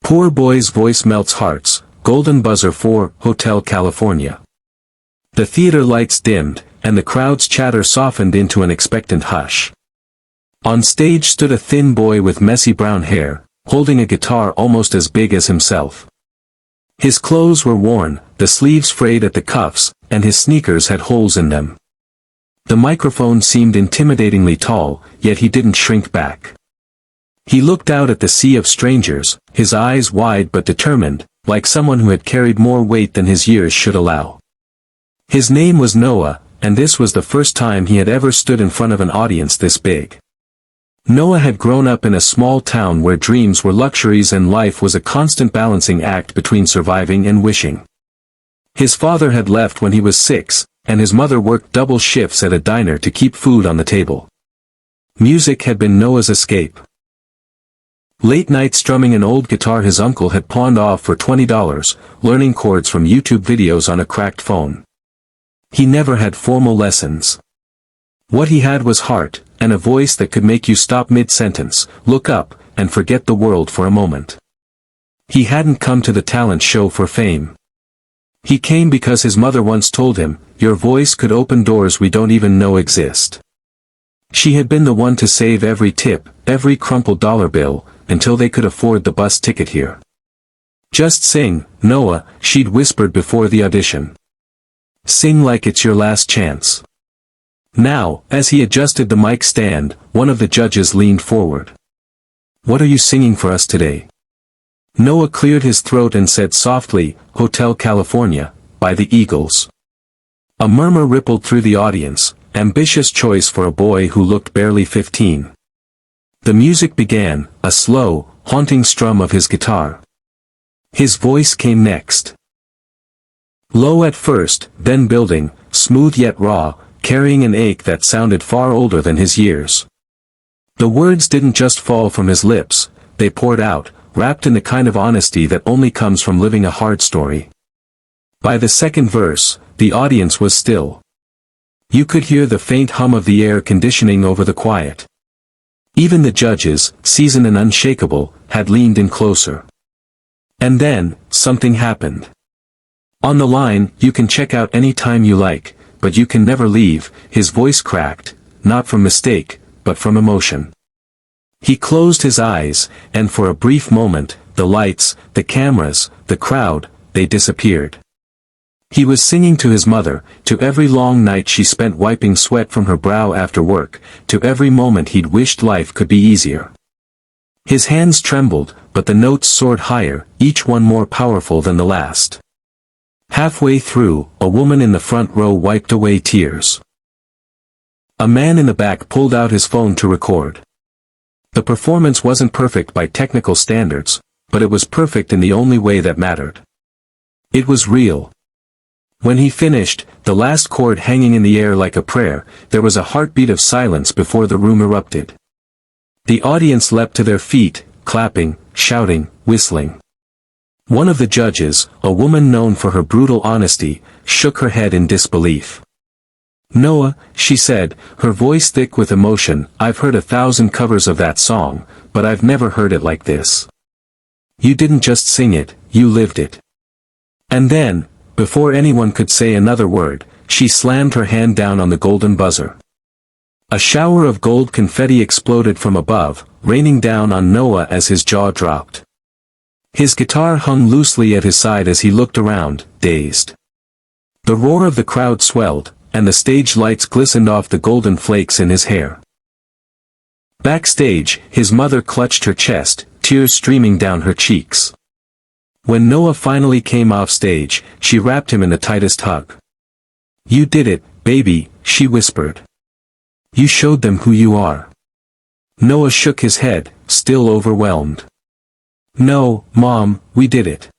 Poor boy's voice melts hearts, golden buzzer for Hotel California. The theater lights dimmed, and the crowd's chatter softened into an expectant hush. On stage stood a thin boy with messy brown hair, holding a guitar almost as big as himself. His clothes were worn, the sleeves frayed at the cuffs, and his sneakers had holes in them. The microphone seemed intimidatingly tall, yet he didn't shrink back. He looked out at the sea of strangers, his eyes wide but determined, like someone who had carried more weight than his years should allow. His name was Noah, and this was the first time he had ever stood in front of an audience this big. Noah had grown up in a small town where dreams were luxuries and life was a constant balancing act between surviving and wishing. His father had left when he was 6, and his mother worked double shifts at a diner to keep food on the table. Music had been Noah's escape. Late night strumming an old guitar his uncle had pawned off for $20, learning chords from YouTube videos on a cracked phone. He never had formal lessons. What he had was heart, and a voice that could make you stop mid-sentence, look up, and forget the world for a moment. He hadn't come to the talent show for fame. He came because his mother once told him, "Your voice could open doors we don't even know exist." She had been the one to save every tip, every crumpled dollar bill, until they could afford the bus ticket here. "Just sing, Noah," she'd whispered before the audition. "Sing like it's your last chance." Now, as he adjusted the mic stand, one of the judges leaned forward. "What are you singing for us today?" Noah cleared his throat and said softly, "Hotel California, by the Eagles." A murmur rippled through the audience, ambitious choice for a boy who looked barely 15. The music began, a slow, haunting strum of his guitar. His voice came next. Low at first, then building, smooth yet raw, carrying an ache that sounded far older than his years. The words didn't just fall from his lips, they poured out, wrapped in the kind of honesty that only comes from living a hard story. By the second verse, the audience was still. You could hear the faint hum of the air conditioning over the quiet. Even the judges, seasoned and unshakable, had leaned in closer. And then, something happened. "On the line, you can check out any time you like, but you can never leave," his voice cracked, not from mistake, but from emotion. He closed his eyes, and for a brief moment, the lights, the cameras, the crowd, they disappeared. He was singing to his mother, to every long night she spent wiping sweat from her brow after work, to every moment he'd wished life could be easier. His hands trembled, but the notes soared higher, each one more powerful than the last. Halfway through, a woman in the front row wiped away tears. A man in the back pulled out his phone to record. The performance wasn't perfect by technical standards, but it was perfect in the only way that mattered. It was real. When he finished, the last chord hanging in the air like a prayer, there was a heartbeat of silence before the room erupted. The audience leapt to their feet, clapping, shouting, whistling. One of the judges, a woman known for her brutal honesty, shook her head in disbelief. "Noah," she said, her voice thick with emotion, "I've heard 1,000 covers of that song, but I've never heard it like this. You didn't just sing it, you lived it." And then, before anyone could say another word, she slammed her hand down on the golden buzzer. A shower of gold confetti exploded from above, raining down on Noah as his jaw dropped. His guitar hung loosely at his side as he looked around, dazed. The roar of the crowd swelled, and the stage lights glistened off the golden flakes in his hair. Backstage, his mother clutched her chest, tears streaming down her cheeks. When Noah finally came off stage, she wrapped him in the tightest hug. "You did it, baby," she whispered. "You showed them who you are." Noah shook his head, still overwhelmed. "No, Mom, we did it."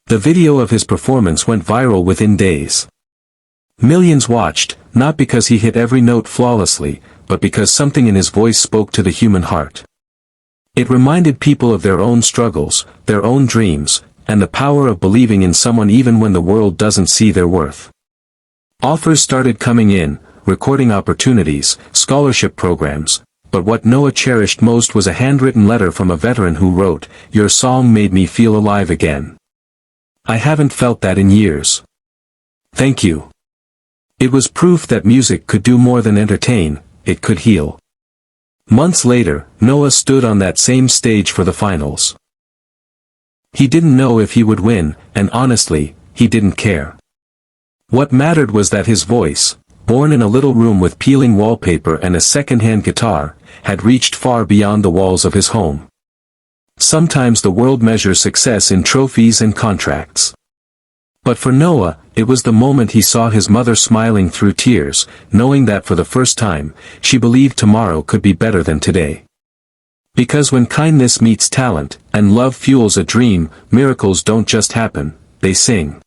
The video of his performance went viral within days. Millions watched, not because he hit every note flawlessly, but because something in his voice spoke to the human heart. It reminded people of their own struggles, their own dreams, and the power of believing in someone even when the world doesn't see their worth. Offers started coming in, recording opportunities, scholarship programs, but what Noah cherished most was a handwritten letter from a veteran who wrote, "Your song made me feel alive again. I haven't felt that in years. Thank you." It was proof that music could do more than entertain, it could heal. Months later, Noah stood on that same stage for the finals. He didn't know if he would win, and honestly, he didn't care. What mattered was that his voice, born in a little room with peeling wallpaper and a second-hand guitar, had reached far beyond the walls of his home. Sometimes the world measures success in trophies and contracts. But for Noah, it was the moment he saw his mother smiling through tears, knowing that for the first time, she believed tomorrow could be better than today. Because when kindness meets talent, and love fuels a dream, miracles don't just happen, they sing.